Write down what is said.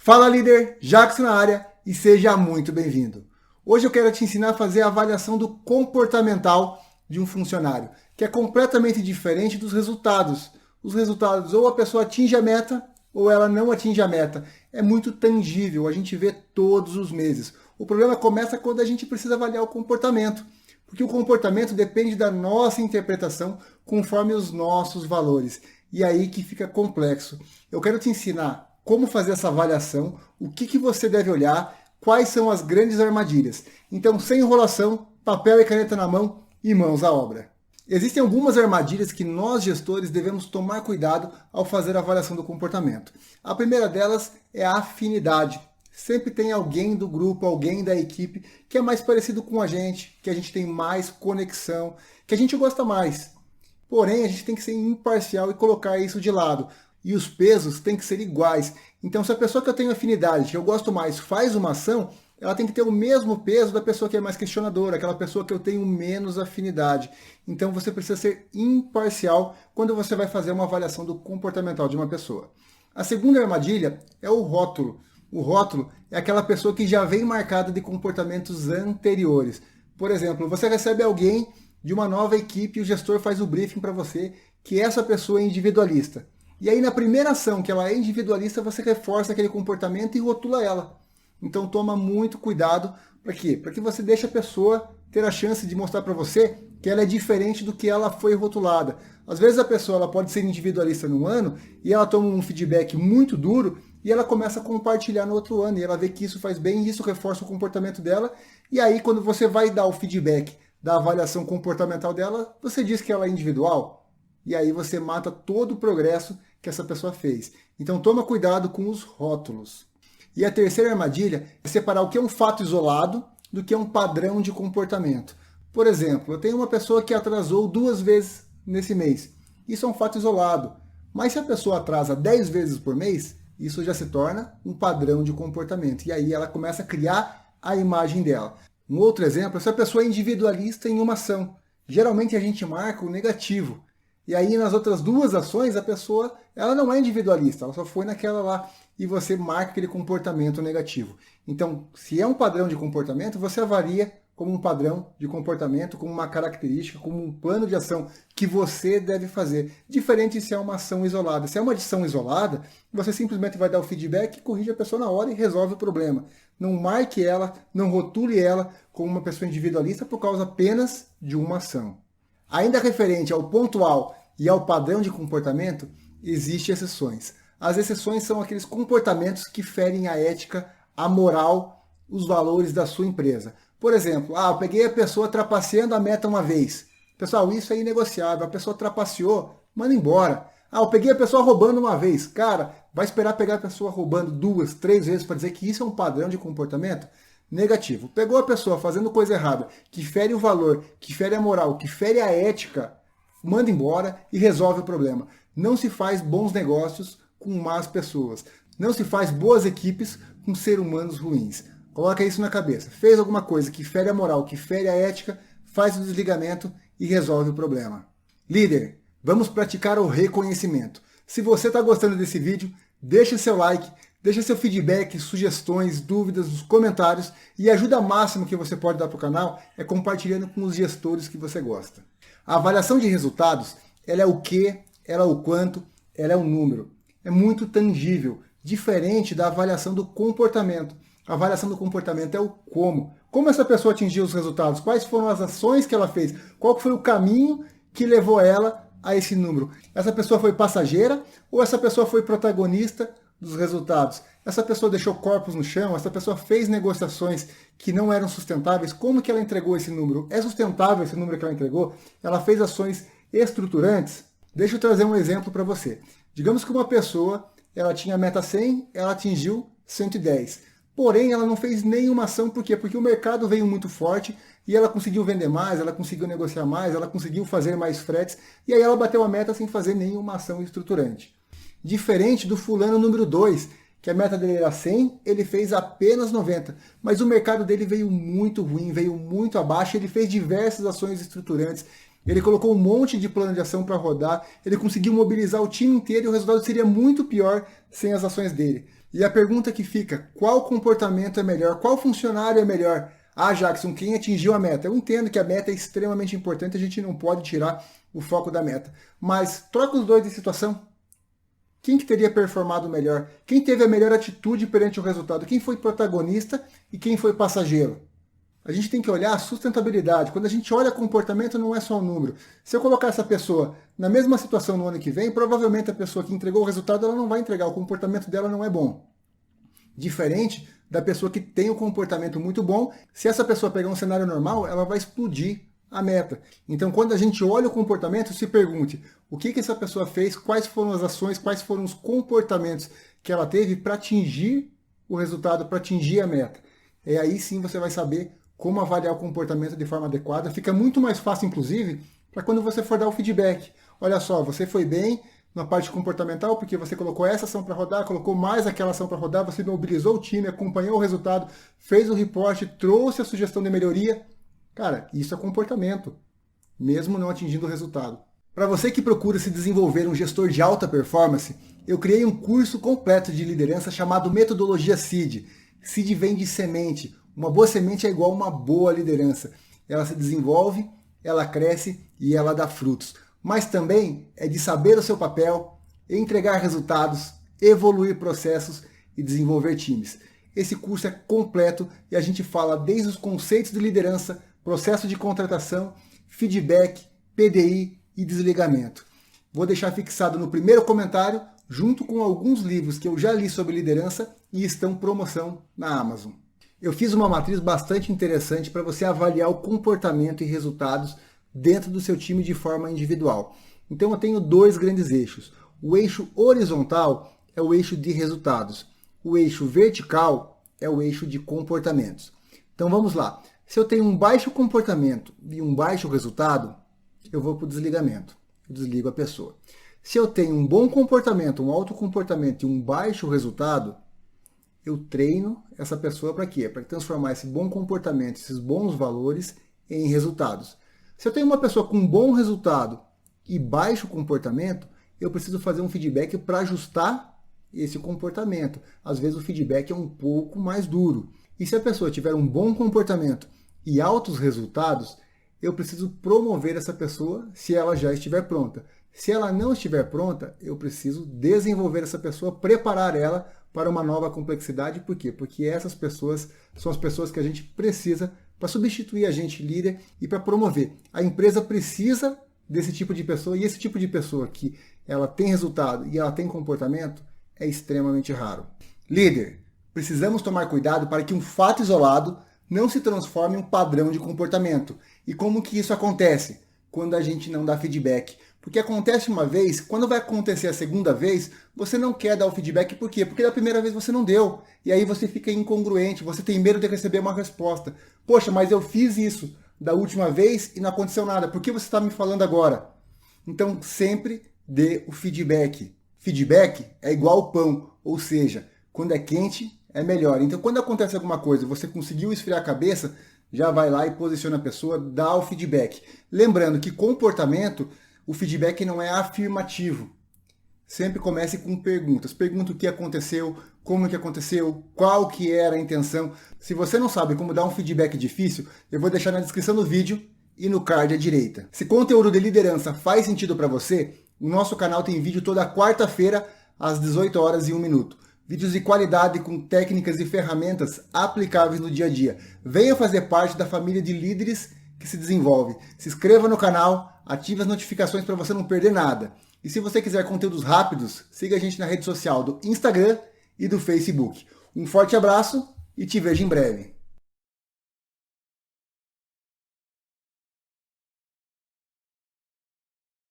Fala líder, Jackson na área e seja muito bem-vindo. Hoje eu quero te ensinar a fazer a avaliação do comportamental de um funcionário, que é completamente diferente dos resultados. Os resultados ou a pessoa atinge a meta ou ela não atinge a meta. É muito tangível, a gente vê todos os meses. O problema começa quando a gente precisa avaliar o comportamento, porque o comportamento depende da nossa interpretação conforme os nossos valores. E aí que fica complexo. Eu quero te ensinar como fazer essa avaliação, o que você deve olhar, quais são as grandes armadilhas. Então, sem enrolação, papel e caneta na mão e mãos à obra. Existem algumas armadilhas que nós gestores devemos tomar cuidado ao fazer a avaliação do comportamento. A primeira delas é a afinidade. Sempre tem alguém do grupo, alguém da equipe que é mais parecido com a gente tem mais conexão, que a gente gosta mais. Porém, a gente tem que ser imparcial e colocar isso de lado. E os pesos têm que ser iguais. Então, se a pessoa que eu tenho afinidade, que eu gosto mais, faz uma ação, ela tem que ter o mesmo peso da pessoa que é mais questionadora, aquela pessoa que eu tenho menos afinidade. Então, você precisa ser imparcial quando você vai fazer uma avaliação do comportamental de uma pessoa. A segunda armadilha é o rótulo. O rótulo é aquela pessoa que já vem marcada de comportamentos anteriores. Por exemplo, você recebe alguém de uma nova equipe e o gestor faz o briefing para você que essa pessoa é individualista. E aí na primeira ação que ela é individualista, você reforça aquele comportamento e rotula ela. Então toma muito cuidado. Para quê? Para que você deixe a pessoa ter a chance de mostrar para você que ela é diferente do que ela foi rotulada. Às vezes a pessoa ela pode ser individualista num ano e ela toma um feedback muito duro e ela começa a compartilhar no outro ano. E ela vê que isso faz bem e isso reforça o comportamento dela. E aí quando você vai dar o feedback da avaliação comportamental dela, você diz que ela é individual. E aí você mata todo o progresso que essa pessoa fez. Então toma cuidado com os rótulos. E a terceira armadilha é separar o que é um fato isolado do que é um padrão de comportamento. Por exemplo, eu tenho uma pessoa que atrasou 2 vezes nesse mês. Isso é um fato isolado. Mas se a pessoa atrasa 10 vezes por mês, isso já se torna um padrão de comportamento. E aí ela começa a criar a imagem dela. Um outro exemplo é se a pessoa é individualista em uma ação. Geralmente a gente marca o negativo. E aí nas outras 2 ações a pessoa ela não é individualista, ela só foi naquela lá e você marca aquele comportamento negativo. Então, se é um padrão de comportamento, você avalia como um padrão de comportamento, como uma característica, como um plano de ação que você deve fazer. Diferente se é uma ação isolada. Se é uma ação isolada, você simplesmente vai dar o feedback, corrige a pessoa na hora e resolve o problema. Não marque ela, não rotule ela como uma pessoa individualista por causa apenas de uma ação. Ainda referente ao pontual e ao padrão de comportamento, existem exceções. As exceções são aqueles comportamentos que ferem a ética, a moral, os valores da sua empresa. Por exemplo, eu peguei a pessoa trapaceando a meta uma vez. Pessoal, isso é inegociável. A pessoa trapaceou, manda embora. Eu peguei a pessoa roubando uma vez. Cara, vai esperar pegar a pessoa roubando 2, 3 vezes para dizer que isso é um padrão de comportamento? Negativo. Pegou a pessoa fazendo coisa errada, que fere o valor, que fere a moral, que fere a ética, manda embora e resolve o problema. Não se faz bons negócios com más pessoas. Não se faz boas equipes com seres humanos ruins. Coloca isso na cabeça. Fez alguma coisa que fere a moral, que fere a ética, faz o desligamento e resolve o problema. Líder, vamos praticar o reconhecimento. Se você está gostando desse vídeo, deixa seu like, deixa seu feedback, sugestões, dúvidas nos comentários e a ajuda máxima que você pode dar para o canal é compartilhando com os gestores que você gosta. A avaliação de resultados, ela é o que, ela é o quanto, ela é o número. É muito tangível, diferente da avaliação do comportamento. A avaliação do comportamento é o como. Como essa pessoa atingiu os resultados? Quais foram as ações que ela fez? Qual foi o caminho que levou ela a esse número? Essa pessoa foi passageira ou essa pessoa foi protagonista dos resultados? Essa pessoa deixou corpos no chão? Essa pessoa fez negociações que não eram sustentáveis? Como que ela entregou esse número? É sustentável esse número que ela entregou? Ela fez ações estruturantes? Deixa eu trazer um exemplo para você. Digamos que uma pessoa ela tinha a meta 100, ela atingiu 110. Porém, ela não fez nenhuma ação, por quê? Porque o mercado veio muito forte e ela conseguiu vender mais, ela conseguiu negociar mais, ela conseguiu fazer mais fretes e aí ela bateu a meta sem fazer nenhuma ação estruturante. Diferente do fulano número 2, que a meta dele era 100, ele fez apenas 90. Mas o mercado dele veio muito ruim, veio muito abaixo, ele fez diversas ações estruturantes, ele colocou um monte de plano de ação para rodar, ele conseguiu mobilizar o time inteiro e o resultado seria muito pior sem as ações dele. E a pergunta que fica, qual comportamento é melhor? Qual funcionário é melhor? Ah, Jackson, quem atingiu a meta? Eu entendo que a meta é extremamente importante, a gente não pode tirar o foco da meta. Mas troca os dois de situação. Quem que teria performado melhor? Quem teve a melhor atitude perante o resultado? Quem foi protagonista e quem foi passageiro? A gente tem que olhar a sustentabilidade. Quando a gente olha comportamento, não é só um número. Se eu colocar essa pessoa na mesma situação no ano que vem, provavelmente a pessoa que entregou o resultado, ela não vai entregar. O comportamento dela não é bom. Diferente da pessoa que tem um comportamento muito bom, se essa pessoa pegar um cenário normal, ela vai explodir a meta. Então, quando a gente olha o comportamento, se pergunte o que essa pessoa fez, quais foram as ações, quais foram os comportamentos que ela teve para atingir o resultado, para atingir a meta. E aí sim você vai saber como avaliar o comportamento de forma adequada. Fica muito mais fácil, inclusive, para quando você for dar o feedback. Olha só, você foi bem na parte comportamental, porque você colocou essa ação para rodar, colocou mais aquela ação para rodar, você mobilizou o time, acompanhou o resultado, fez o reporte, trouxe a sugestão de melhoria. Cara, isso é comportamento, mesmo não atingindo o resultado. Para você que procura se desenvolver um gestor de alta performance, eu criei um curso completo de liderança chamado Metodologia Seed. Seed vem de semente. Uma boa semente é igual a uma boa liderança. Ela se desenvolve, ela cresce e ela dá frutos. Mas também é de saber o seu papel, entregar resultados, evoluir processos e desenvolver times. Esse curso é completo e a gente fala desde os conceitos de liderança, processo de contratação, feedback, PDI e desligamento. Vou deixar fixado no primeiro comentário, junto com alguns livros que eu já li sobre liderança e estão em promoção na Amazon. Eu fiz uma matriz bastante interessante para você avaliar o comportamento e resultados dentro do seu time de forma individual. Então eu tenho dois grandes eixos. O eixo horizontal é o eixo de resultados. O eixo vertical é o eixo de comportamentos. Então vamos lá. Se eu tenho um baixo comportamento e um baixo resultado, eu vou para o desligamento. Eu desligo a pessoa. Se eu tenho um bom comportamento, um alto comportamento e um baixo resultado, eu treino essa pessoa para quê? Para transformar esse bom comportamento, esses bons valores em resultados. Se eu tenho uma pessoa com bom resultado e baixo comportamento, eu preciso fazer um feedback para ajustar esse comportamento. Às vezes o feedback é um pouco mais duro. E se a pessoa tiver um bom comportamento e altos resultados, eu preciso promover essa pessoa se ela já estiver pronta. Se ela não estiver pronta, eu preciso desenvolver essa pessoa, preparar ela para uma nova complexidade. Por quê? Porque essas pessoas são as pessoas que a gente precisa para substituir a gente líder e para promover. A empresa precisa desse tipo de pessoa, e esse tipo de pessoa que ela tem resultado e ela tem comportamento é extremamente raro. Líder, precisamos tomar cuidado para que um fato isolado não se transforme em um padrão de comportamento. E como que isso acontece? Quando a gente não dá feedback. Porque acontece uma vez, quando vai acontecer a segunda vez, você não quer dar o feedback, por quê? Porque da primeira vez você não deu. E aí você fica incongruente, você tem medo de receber uma resposta. Poxa, mas eu fiz isso da última vez e não aconteceu nada. Por que você está me falando agora? Então sempre dê o feedback. Feedback é igual ao pão, ou seja, quando é quente é melhor. Então quando acontece alguma coisa, você conseguiu esfriar a cabeça, já vai lá e posiciona a pessoa, dá o feedback. Lembrando que comportamento, o feedback não é afirmativo. Sempre comece com perguntas. Pergunta o que aconteceu, como que aconteceu, qual que era a intenção. Se você não sabe como dar um feedback difícil, eu vou deixar na descrição do vídeo e no card à direita. Se conteúdo de liderança faz sentido para você, o nosso canal tem vídeo toda quarta-feira às 18 horas e 1 minuto. Vídeos de qualidade com técnicas e ferramentas aplicáveis no dia a dia. Venha fazer parte da família de líderes que se desenvolve. Se inscreva no canal, ative as notificações para você não perder nada. E se você quiser conteúdos rápidos, siga a gente na rede social do Instagram e do Facebook. Um forte abraço e te vejo em breve.